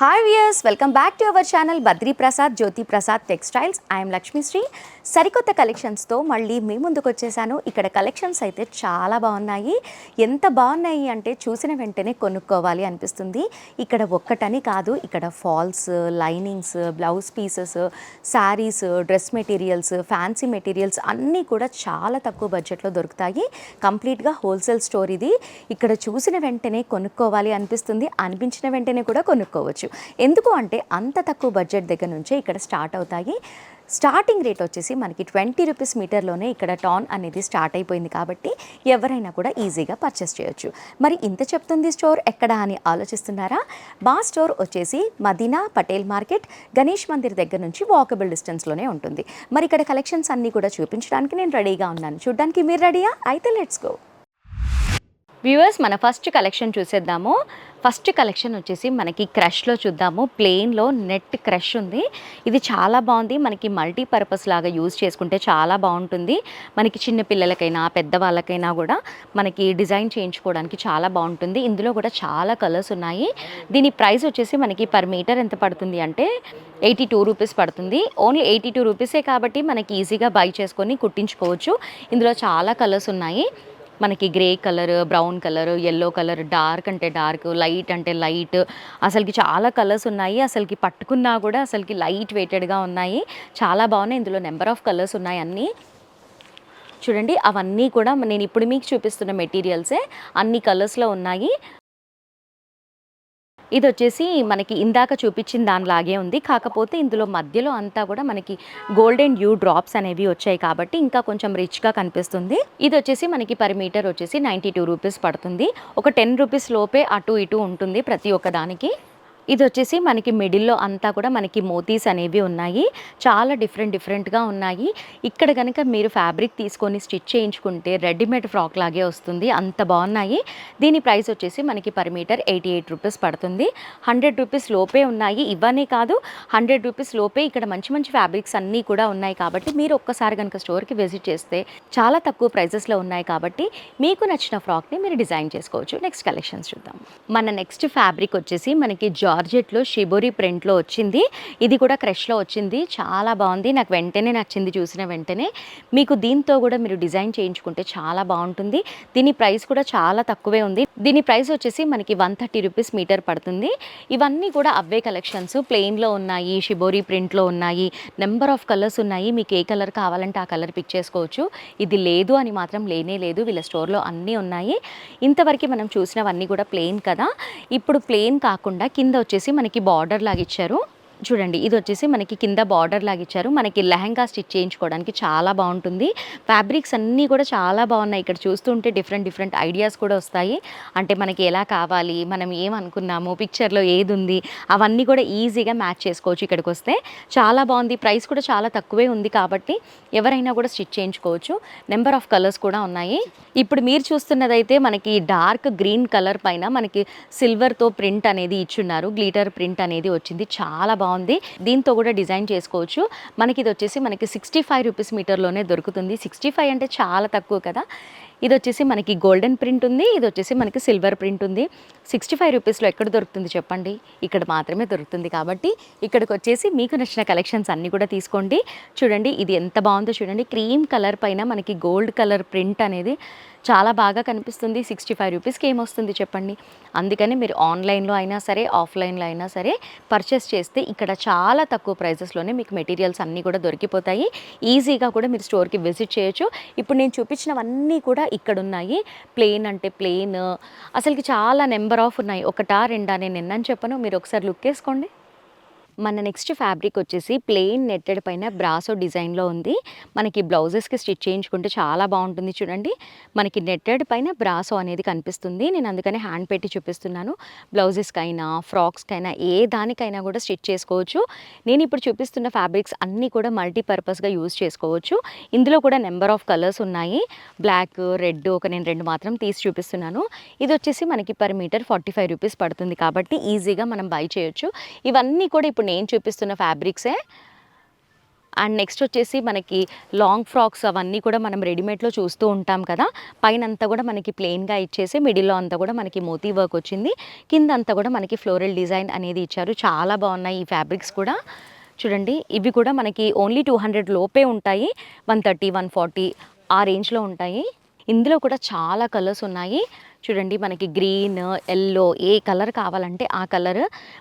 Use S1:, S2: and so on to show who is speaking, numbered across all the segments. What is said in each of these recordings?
S1: Hi viewers, welcome back to our channel Badri Prasad Jyothi Prasad textiles. I'm Lakshmisri. సరికొత్త కలెక్షన్స్తో మళ్ళీ మీ ముందుకు వచ్చేసాను. ఇక్కడ కలెక్షన్స్ అయితే చాలా బాగున్నాయి. ఎంత బాగున్నాయి అంటే చూసిన వెంటనే కొనుక్కోవాలి అనిపిస్తుంది. ఇక్కడ ఒక్కటని కాదు, ఇక్కడ falls, linings, blouse pieces, saris, dress materials, fancy materials అన్నీ కూడా చాలా తక్కువ బడ్జెట్లో దొరుకుతాయి. కంప్లీట్గా హోల్సేల్ స్టోర్ ఇది. ఇక్కడ చూసిన వెంటనే కొనుక్కోవాలి అనిపిస్తుంది, అనిపించిన వెంటనే కూడా కొనుక్కోవచ్చు. ఎందుకు అంటే అంత తక్కువ బడ్జెట్ దగ్గర నుంచే ఇక్కడ స్టార్ట్ అవుతాయి. స్టార్టింగ్ రేట్ వచ్చేసి మనకి 20 రూపీస్ మీటర్లోనే ఇక్కడ టాన్ అనేది స్టార్ట్ అయిపోయింది కాబట్టి ఎవరైనా కూడా ఈజీగా పర్చేస్ చేయొచ్చు. మరి ఇంత చెప్తుంది స్టోర్ ఎక్కడ అని ఆలోచిస్తున్నారా? మా స్టోర్ వచ్చేసి మదీనా పటేల్ మార్కెట్, గణేష్ మందిర్ దగ్గర నుంచి వాకబుల్ డిస్టెన్స్లోనే ఉంటుంది. మరి ఇక్కడ కలెక్షన్స్ అన్నీ కూడా చూపించడానికి నేను రెడీగా ఉన్నాను. చూడ్డానికి మీరు రెడీయా? అయితే లెట్స్ గో. వ్యూవర్స్, మన ఫస్ట్ కలెక్షన్ చూసేద్దాము. ఫస్ట్ కలెక్షన్ వచ్చేసి మనకి క్రష్లో చూద్దాము. ప్లెయిన్లో నెట్ క్రష్ ఉంది. ఇది చాలా బాగుంది. మనకి మల్టీపర్పస్ లాగా యూజ్ చేసుకుంటే చాలా బాగుంటుంది. మనకి చిన్న పిల్లలకైనా పెద్దవాళ్ళకైనా కూడా మనకి డిజైన్ చేయించుకోవడానికి చాలా బాగుంటుంది. ఇందులో కూడా చాలా కలర్స్ ఉన్నాయి. దీని ప్రైస్ వచ్చేసి మనకి పర్ మీటర్ ఎంత పడుతుంది అంటే 82 రూపీస్ పడుతుంది. ఓన్లీ 82 రూపీసే కాబట్టి మనకి ఈజీగా బై చేసుకొని కుట్టించుకోవచ్చు. ఇందులో చాలా కలర్స్ ఉన్నాయి. మనకి grey colour, brown colour, yellow colour, dark అంటే డార్క్, లైట్ అంటే లైట్, అసలుకి చాలా కలర్స్ ఉన్నాయి. అసలుకి పట్టుకున్నా కూడా అసలుకి లైట్ వెయిటెడ్గా ఉన్నాయి. చాలా బాగున్నాయి. ఇందులో నెంబర్ ఆఫ్ కలర్స్ ఉన్నాయి. అన్నీ చూడండి. అవన్నీ కూడా నేను ఇప్పుడు మీకు చూపిస్తున్న మెటీరియల్సే అన్ని కలర్స్లో ఉన్నాయి. ఇది వచ్చేసి మనకి ఇందాక చూపించిన దానిలాగే ఉంది. కాకపోతే ఇందులో మధ్యలో అంతా కూడా మనకి గోల్డెన్ డ్యూ డ్రాప్స్ అనేవి వచ్చాయి కాబట్టి ఇంకా కొంచెం రిచ్గా కనిపిస్తుంది. ఇది వచ్చేసి మనకి పర్ మీటర్ వచ్చేసి 92 రూపీస్ పడుతుంది. ఒక 10 రూపీస్ లోపే అటు ఇటు ఉంటుంది ప్రతి ఒక్క దానికి. ఇది వచ్చేసి మనకి మిడిల్లో అంతా కూడా మనకి మోతీస్ అనేవి ఉన్నాయి. చాలా డిఫరెంట్గా ఉన్నాయి. ఇక్కడ కనుక మీరు ఫ్యాబ్రిక్ తీసుకొని స్టిచ్ చేయించుకుంటే రెడీమేడ్ ఫ్రాక్ లాగే వస్తుంది. అంత బాగున్నాయి. దీని ప్రైస్ వచ్చేసి మనకి పర్ మీటర్ 88 రూపీస్ పడుతుంది. 100 రూపీస్ లోపే ఉన్నాయి. ఇవన్నీ కాదు, 100 రూపీస్ లోపే ఇక్కడ మంచి మంచి ఫ్యాబ్రిక్స్ అన్నీ కూడా ఉన్నాయి. కాబట్టి మీరు ఒక్కసారి కనుక స్టోర్కి విజిట్ చేస్తే చాలా తక్కువ ప్రైజెస్లో ఉన్నాయి కాబట్టి మీకు నచ్చిన ఫ్రాక్ని మీరు డిజైన్ చేసుకోవచ్చు. నెక్స్ట్ కలెక్షన్స్ చూద్దాం. మన నెక్స్ట్ ఫ్యాబ్రిక్ వచ్చేసి మనకి జార్జెట్లో షిబోరి ప్రింట్లో వచ్చింది. ఇది కూడా క్రష్లో వచ్చింది. చాలా బాగుంది. నాకు వెంటనే నచ్చింది. చూసిన వెంటనే మీకు దీంతో కూడా మీరు డిజైన్ చేయించుకుంటే చాలా బాగుంటుంది. దీని ప్రైస్ కూడా చాలా తక్కువే ఉంది. దీని ప్రైస్ వచ్చేసి మనకి 130 రూపీస్ మీటర్ పడుతుంది. ఇవన్నీ కూడా అవే కలెక్షన్స్. ప్లెయిన్లో ఉన్నాయి, షిబోరి ప్రింట్లో ఉన్నాయి, నెంబర్ ఆఫ్ కలర్స్ ఉన్నాయి. మీకు ఏ కలర్ కావాలంటే ఆ కలర్ పిక్ చేసుకోవచ్చు. ఇది లేదు అని మాత్రం లేనే లేదు. వీళ్ళ స్టోర్లో అన్నీ ఉన్నాయి. ఇంతవరకు మనం చూసినవన్నీ కూడా ప్లెయిన్ కదా. ఇప్పుడు ప్లెయిన్ కాకుండా కింద వచ్చేసి మనకి బార్డర్ లాగా ఇచ్చారు. చూడండి, ఇది వచ్చేసి మనకి కింద బార్డర్ లాగా ఇచ్చారు. మనకి లెహంగా స్టిచ్ చేయించుకోవడానికి చాలా బాగుంటుంది. ఫ్యాబ్రిక్స్ అన్నీ కూడా చాలా బాగున్నాయి. ఇక్కడ చూస్తుంటే డిఫరెంట్ ఐడియాస్ కూడా వస్తాయి. అంటే మనకి ఎలా కావాలి, మనం ఏమనుకున్నాము, పిక్చర్లో ఏది ఉంది, అవన్నీ కూడా ఈజీగా మ్యాచ్ చేసుకోవచ్చు. ఇక్కడికి వస్తే చాలా బాగుంది. ప్రైస్ కూడా చాలా తక్కువే ఉంది కాబట్టి ఎవరైనా కూడా స్టిచ్ చేయించుకోవచ్చు. నెంబర్ ఆఫ్ కలర్స్ కూడా ఉన్నాయి. ఇప్పుడు మీరు చూస్తున్నదైతే మనకి డార్క్ గ్రీన్ కలర్ పైన మనకి సిల్వర్తో ప్రింట్ అనేది ఇచ్చున్నారు. గ్లిటర్ ప్రింట్ అనేది వచ్చింది. చాలా బాగుంది. దీంతో కూడా డిజైన్ చేసుకోవచ్చు. మనకి ఇది వచ్చేసి మనకి 65 రూపీస్ మీటర్లోనే దొరుకుతుంది. 65 అంటే చాలా తక్కువ కదా. ఇది వచ్చేసి మనకి గోల్డెన్ ప్రింట్ ఉంది. ఇది వచ్చేసి మనకి సిల్వర్ ప్రింట్ ఉంది. 65 రూపీస్లో ఎక్కడ దొరుకుతుంది చెప్పండి? ఇక్కడ మాత్రమే దొరుకుతుంది. కాబట్టి ఇక్కడికి వచ్చేసి మీకు నచ్చిన కలెక్షన్స్ అన్నీ కూడా తీసుకోండి. చూడండి, ఇది ఎంత బాగుందో చూడండి. క్రీమ్ కలర్ పైన మనకి గోల్డ్ కలర్ ప్రింట్ అనేది చాలా బాగా కనిపిస్తుంది. 65 రూపీస్కి ఏమొస్తుంది చెప్పండి? అందుకని మీరు ఆన్లైన్లో అయినా సరే, ఆఫ్లైన్లో అయినా సరే పర్చేస్ చేస్తే ఇక్కడ చాలా తక్కువ ప్రైజెస్లోనే మీకు మెటీరియల్స్ అన్నీ కూడా దొరికిపోతాయి. ఈజీగా కూడా మీరు స్టోర్కి విజిట్ చేయొచ్చు. ఇప్పుడు నేను చూపించినవన్నీ కూడా ఇక్కడ ఉన్నాయి. ప్లెయిన్ అంటే ప్లెయిన్, అసలుకి చాలా నెంబర్ ఆఫ్ ఉన్నాయి. ఒకటా రెండా నేను ఎన్నని చెప్పను, మీరు ఒకసారి లుక్ వేసుకోండి. మన నెక్స్ట్ ఫ్యాబ్రిక్ వచ్చేసి ప్లెయిన్ నెట్టెడ్ పైన బ్రాసో డిజైన్లో ఉంది. మనకి బ్లౌజెస్కి స్టిచ్ చేయించుకుంటే చాలా బాగుంటుంది. చూడండి, మనకి నెట్టెడ్ పైన బ్రాసో అనేది కనిపిస్తుంది. నేను అందుకని హ్యాండ్ పెట్టి చూపిస్తున్నాను. బ్లౌజెస్కైనా, ఫ్రాక్స్కైనా, ఏ దానికైనా కూడా స్టిచ్ చేసుకోవచ్చు. నేను ఇప్పుడు చూపిస్తున్న ఫ్యాబ్రిక్స్ అన్నీ కూడా మల్టీపర్పస్గా యూజ్ చేసుకోవచ్చు. ఇందులో కూడా నెంబర్ ఆఫ్ కలర్స్ ఉన్నాయి. బ్లాక్, రెడ్, నేను 2 మాత్రం తీసి చూపిస్తున్నాను. ఇది వచ్చేసి మనకి పర్ మీటర్ 45 రూపీస్ పడుతుంది కాబట్టి ఈజీగా మనం బై చేయొచ్చు. ఇవన్నీ కూడా ఇప్పుడు నేను చూపిస్తున్న ఫ్యాబ్రిక్సే. అండ్ నెక్స్ట్ వచ్చేసి మనకి లాంగ్ ఫ్రాక్స్ అవన్నీ కూడా మనం రెడీమేడ్లో చూస్తూ ఉంటాం కదా. పైన అంతా కూడా మనకి ప్లెయిన్గా ఇచ్చేసి మిడిల్లో అంతా కూడా మనకి మోతీ వర్క్ వచ్చింది. కింద అంతా కూడా మనకి ఫ్లోరల్ డిజైన్ అనేది ఇచ్చారు. చాలా బాగున్నాయి ఈ ఫ్యాబ్రిక్స్ కూడా. చూడండి, ఇవి కూడా మనకి ఓన్లీ 200 లోపే ఉంటాయి. 130, 140 ఆ రేంజ్లో ఉంటాయి. ఇందులో కూడా చాలా కలర్స్ ఉన్నాయి. చూడండి, మనకి గ్రీన్, ఎల్లో ఏ కలర్ కావాలంటే ఆ కలర్.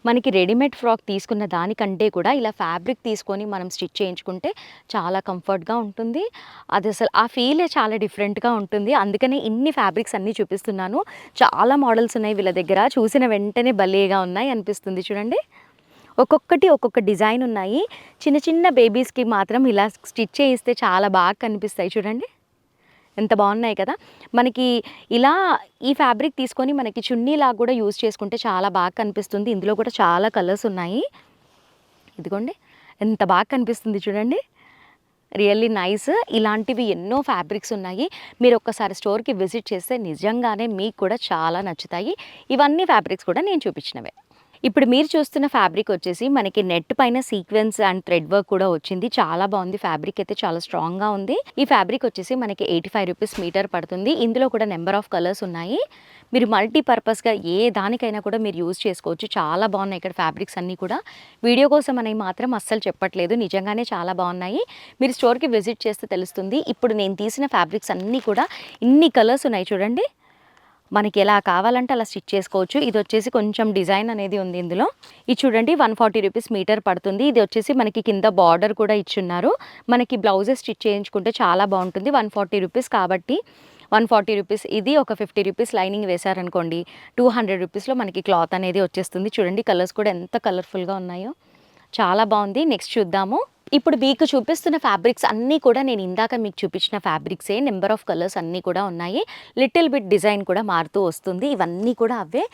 S1: మనకి రెడీమేడ్ ఫ్రాక్ తీసుకున్న దానికంటే కూడా ఇలా ఫ్యాబ్రిక్ తీసుకొని మనం స్టిచ్ చేయించుకుంటే చాలా కంఫర్ట్గా ఉంటుంది. అది అసలు ఆ ఫీలే చాలా డిఫరెంట్గా ఉంటుంది. అందుకనే ఇన్ని ఫ్యాబ్రిక్స్ అన్నీ చూపిస్తున్నాను. చాలా మోడల్స్ ఉన్నాయి వీళ్ళ దగ్గర. చూసిన వెంటనే భలేగా ఉన్నాయి అనిపిస్తుంది. చూడండి, ఒక్కొక్కటి ఒక్కొక్క డిజైన్ ఉన్నాయి. చిన్న చిన్న బేబీస్కి మాత్రం ఇలా స్టిచ్ చేయిస్తే చాలా బాగా కనిపిస్తాయి. చూడండి ఎంత బాగున్నాయి కదా. మనకి ఇలా ఈ ఫ్యాబ్రిక్ తీసుకొని మనకి చున్నీలాగా కూడా యూజ్ చేసుకుంటే చాలా బాగా కనిపిస్తుంది. ఇందులో కూడా చాలా కలర్స్ ఉన్నాయి. ఇదిగోండి ఎంత బాగా కనిపిస్తుంది చూడండి, రియల్లీ నైస్. ఇలాంటివి ఎన్నో ఫ్యాబ్రిక్స్ ఉన్నాయి. మీరు ఒక్కసారి స్టోర్కి విజిట్ చేస్తే నిజంగానే మీకు కూడా చాలా నచ్చుతాయి. ఇవన్నీ ఫ్యాబ్రిక్స్ కూడా నేను చూపించినవే. ఇప్పుడు మీరు చూస్తున్న ఫ్యాబ్రిక్ వచ్చేసి మనకి నెట్ పైన సీక్వెన్స్ అండ్ థ్రెడ్ వర్క్ కూడా వచ్చింది. చాలా బాగుంది. ఫ్యాబ్రిక్ అయితే చాలా స్ట్రాంగ్గా ఉంది. ఈ ఫ్యాబ్రిక్ వచ్చేసి మనకి 85 రూపీస్ మీటర్ పడుతుంది. ఇందులో కూడా నెంబర్ ఆఫ్ కలర్స్ ఉన్నాయి. మీరు మల్టీపర్పస్గా ఏ దానికైనా కూడా మీరు యూజ్ చేసుకోవచ్చు. చాలా బాగున్నాయి ఇక్కడ ఫ్యాబ్రిక్స్ అన్నీ కూడా. వీడియో కోసం అనేవి మాత్రం అస్సలు చెప్పట్లేదు, నిజంగానే చాలా బాగున్నాయి. మీరు స్టోర్కి విజిట్ చేస్తే తెలుస్తుంది. ఇప్పుడు నేను తీసిన ఫ్యాబ్రిక్స్ అన్నీ కూడా ఇన్ని కలర్స్ ఉన్నాయి చూడండి. మనకి ఎలా కావాలంటే అలా స్టిచ్ చేసుకోవచ్చు. ఇది వచ్చేసి కొంచెం డిజైన్ అనేది ఉంది ఇందులో. ఇది చూడండి 140 రూపీస్ మీటర్ పడుతుంది. ఇది వచ్చేసి మనకి కింద బార్డర్ కూడా ఇచ్చున్నారు. మనకి బ్లౌజెస్ స్టిచ్ చేయించుకుంటే చాలా బాగుంటుంది. 140 రూపీస్ కాబట్టి 140 రూపీస్. ఇది ఒక 50 రూపీస్ లైనింగ్ వేశారనుకోండి 200 రూపీస్లో మనకి క్లాత్ అనేది వచ్చేస్తుంది. చూడండి కలర్స్ కూడా ఎంత కలర్ఫుల్గా ఉన్నాయో, చాలా బాగుంది. నెక్స్ట్ చూద్దాము. ఇప్పుడు మీకు చూపిస్తున్న ఫ్యాబ్రిక్స్ అన్నీ కూడా నేను ఇందాక మీకు చూపించిన ఫ్యాబ్రిక్సే. నెంబర్ ఆఫ్ కలర్స్ అన్నీ కూడా ఉన్నాయి. లిటిల్ బిట్ డిజైన్ కూడా మారుతూ వస్తుంది. ఇవన్నీ కూడా అవే.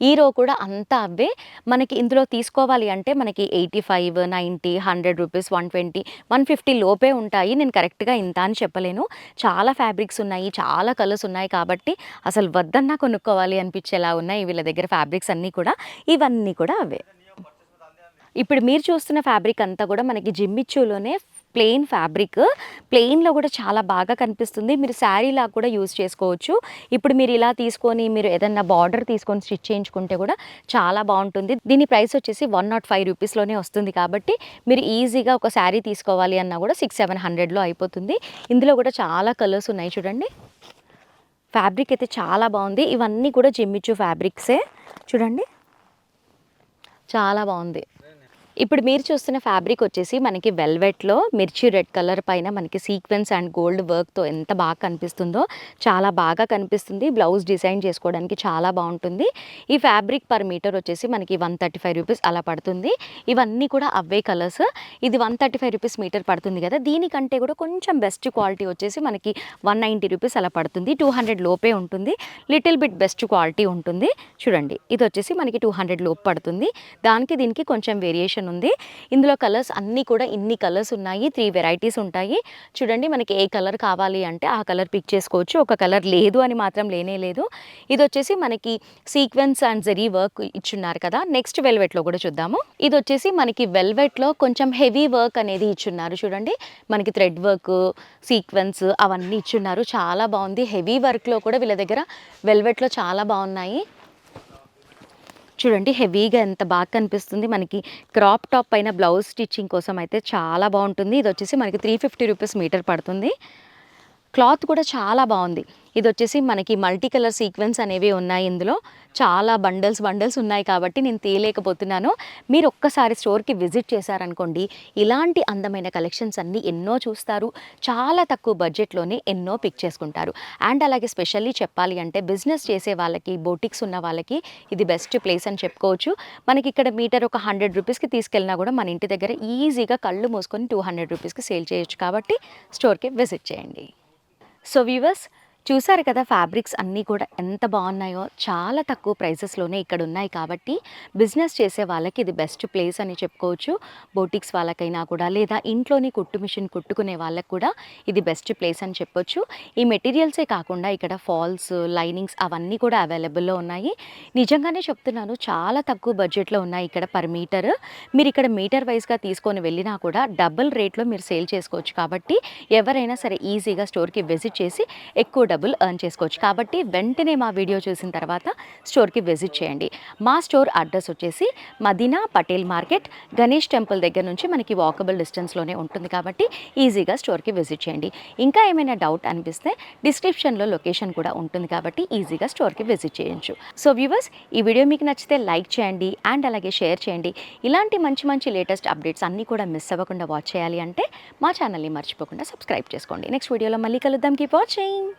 S1: ఈ రో కూడా అంతా అవే. మనకి ఇందులో తీసుకోవాలి అంటే మనకి 85, 90, 100 రూపీస్, 120, 150 లోపే ఉంటాయి. నేను కరెక్ట్గా ఇంత అని చెప్పలేను. చాలా ఫ్యాబ్రిక్స్ ఉన్నాయి, చాలా కలర్స్ ఉన్నాయి కాబట్టి అసలు వద్దన్నా కొనుక్కోవాలి అనిపించేలా ఉన్నాయి వీళ్ళ దగ్గర ఫ్యాబ్రిక్స్ అన్నీ కూడా. ఇవన్నీ కూడా అవే. ఇప్పుడు మీరు చూస్తున్న ఫ్యాబ్రిక్ అంతా కూడా మనకి జిమ్మిచ్చూలోనే ప్లెయిన్ ఫ్యాబ్రిక్. ప్లెయిన్లో కూడా చాలా బాగా కనిపిస్తుంది. మీరు శారీలా కూడా యూజ్ చేసుకోవచ్చు. ఇప్పుడు మీరు ఇలా తీసుకొని మీరు ఏదన్నా బార్డర్ తీసుకొని స్టిచ్ చేయించుకుంటే కూడా చాలా బాగుంటుంది. దీని ప్రైస్ వచ్చేసి 105 రూపీస్లోనే వస్తుంది కాబట్టి మీరు ఈజీగా ఒక శారీ తీసుకోవాలి అన్నా కూడా 600-700లో అయిపోతుంది. ఇందులో కూడా చాలా కలర్స్ ఉన్నాయి చూడండి. ఫ్యాబ్రిక్ అయితే చాలా బాగుంది. ఇవన్నీ కూడా జిమ్మిచ్చూ ఫ్యాబ్రిక్సే. చూడండి చాలా బాగుంది. ఇప్పుడు మీరు చూస్తున్న ఫ్యాబ్రిక్ వచ్చేసి మనకి వెల్వెట్లో మిర్చి రెడ్ కలర్ పైన మనకి సీక్వెన్స్ అండ్ గోల్డ్ వర్క్తో ఎంత బాగా కనిపిస్తుందో, చాలా బాగా కనిపిస్తుంది. బ్లౌజ్ డిజైన్ చేసుకోవడానికి చాలా బాగుంటుంది. ఈ ఫ్యాబ్రిక్ పర్ మీటర్ వచ్చేసి మనకి 135 రూపీస్ అలా పడుతుంది. ఇవన్నీ కూడా అవే కలర్స్. ఇది 135 రూపీస్ మీటర్ పడుతుంది కదా, దీనికంటే కూడా కొంచెం బెస్ట్ క్వాలిటీ వచ్చేసి మనకి 190 రూపీస్ అలా పడుతుంది. 200 లోపే ఉంటుంది. లిటిల్ బిట్ బెస్ట్ క్వాలిటీ ఉంటుంది. చూడండి ఇది వచ్చేసి మనకి 200 లోపు పడుతుంది. దానికి దీనికి కొంచెం వేరియేషన్ ఉంది. ఇందులో కలర్స్ అన్నీ కూడా ఇన్ని కలర్స్ ఉన్నాయి. 3 వెరైటీస్ ఉంటాయి. చూడండి మనకి ఏ కలర్ కావాలి అంటే ఆ కలర్ పిక్ చేసుకోవచ్చు. ఒక కలర్ లేదు అని మాత్రం లేనే లేదు. ఇది వచ్చేసి మనకి సీక్వెన్స్ అండ్ జరీ వర్క్ ఇచ్చున్నారు కదా. నెక్స్ట్ వెల్వెట్లో కూడా చూద్దాము. ఇది వచ్చేసి మనకి వెల్వెట్లో కొంచెం హెవీ వర్క్ అనేది ఇచ్చున్నారు. చూడండి మనకి థ్రెడ్ వర్క్, సీక్వెన్స్ అవన్నీ ఇచ్చున్నారు. చాలా బాగుంది. హెవీ వర్క్లో కూడా వీళ్ళ దగ్గర వెల్వెట్లో చాలా బాగున్నాయి. చూడండి హెవీగా ఎంత బాగా కనిపిస్తుంది. మనకి క్రాప్ టాప్ పైన బ్లౌజ్ స్టిచ్చింగ్ కోసం అయితే చాలా బాగుంటుంది. ఇది వచ్చేసి మనకి 350 రూపీస్ మీటర్ పడుతుంది. క్లాత్ కూడా చాలా బాగుంది. ఇది వచ్చేసి మనకి మల్టీ కలర్ సీక్వెన్స్ అనేవి ఉన్నాయి. ఇందులో చాలా బండల్స్ ఉన్నాయి కాబట్టి నేను తీయలేకపోతున్నాను. మీరు ఒక్కసారి స్టోర్కి విజిట్ చేశారనుకోండి, ఇలాంటి అందమైన కలెక్షన్స్ అన్నీ ఎన్నో చూస్తారు. చాలా తక్కువ బడ్జెట్లోనే ఎన్నో పిక్ చేసుకుంటారు. అండ్ అలాగే స్పెషల్లీ చెప్పాలి అంటే బిజినెస్ చేసే వాళ్ళకి, బోటిక్స్ ఉన్న వాళ్ళకి ఇది బెస్ట్ ప్లేస్ అని చెప్పుకోవచ్చు. మనకి ఇక్కడ మీటర్ ఒక 100 రూపీస్కి తీసుకెళ్ళినా కూడా మన ఇంటి దగ్గర ఈజీగా కళ్ళు మూసుకొని 200 రూపీస్కి సేల్ చేయొచ్చు. కాబట్టి స్టోర్కి విజిట్ చేయండి. సో వ్యూవర్స్, చూసారు కదా ఫ్యాబ్రిక్స్ అన్నీ కూడా ఎంత బాగున్నాయో. చాలా తక్కువ ప్రైసెస్లోనే ఇక్కడ ఉన్నాయి కాబట్టి బిజినెస్ చేసే వాళ్ళకి ఇది బెస్ట్ ప్లేస్ అని చెప్పుకోవచ్చు. బోటిక్స్ వాళ్ళకైనా కూడా లేదా ఇంట్లోని కుట్టు మిషన్ కుట్టుకునే వాళ్ళకి కూడా ఇది బెస్ట్ ప్లేస్ అని చెప్పొచ్చు. ఈ మెటీరియల్సే కాకుండా ఇక్కడ ఫాల్స్, లైనింగ్స్ అవన్నీ కూడా అవైలబుల్లో ఉన్నాయి. నిజంగానే చెప్తున్నాను, చాలా తక్కువ బడ్జెట్లో ఉన్నాయి ఇక్కడ పర్ మీటర్. మీరు ఇక్కడ మీటర్ వైజ్గా తీసుకొని వెళ్ళినా కూడా డబుల్ రేట్లో మీరు సేల్ చేసుకోవచ్చు. కాబట్టి ఎవరైనా సరే ఈజీగా స్టోర్కి విజిట్ చేసి ఎక్కువ డబ్బులు ఎర్న్ చేసుకోవచ్చు. కాబట్టి వెంటనే మా వీడియో చూసిన తర్వాత స్టోర్కి విజిట్ చేయండి. మా స్టోర్ అడ్రస్ వచ్చేసి మదీనా పటేల్ మార్కెట్, గణేష్ టెంపుల్ దగ్గర నుంచి మనకి వాకబుల్ డిస్టెన్స్లోనే ఉంటుంది. కాబట్టి ఈజీగా స్టోర్కి విజిట్ చేయండి. ఇంకా ఏమైనా డౌట్ అనిపిస్తే డిస్క్రిప్షన్లో లొకేషన్ కూడా ఉంటుంది కాబట్టి ఈజీగా స్టోర్కి విజిట్ చేయొచ్చు. సో వ్యూవర్స్, ఈ వీడియో మీకు నచ్చితే లైక్ చేయండి అండ్ అలాగే షేర్ చేయండి. ఇలాంటి మంచి మంచి లేటెస్ట్ అప్డేట్స్ అన్నీ కూడా మిస్ అవ్వకుండా వాచ్ చేయాలి అంటే మా ఛానల్ని మర్చిపోకుండా సబ్స్క్రైబ్ చేసుకోండి. నెక్స్ట్ వీడియోలో మళ్ళీ కలుద్దాం. Keep watching.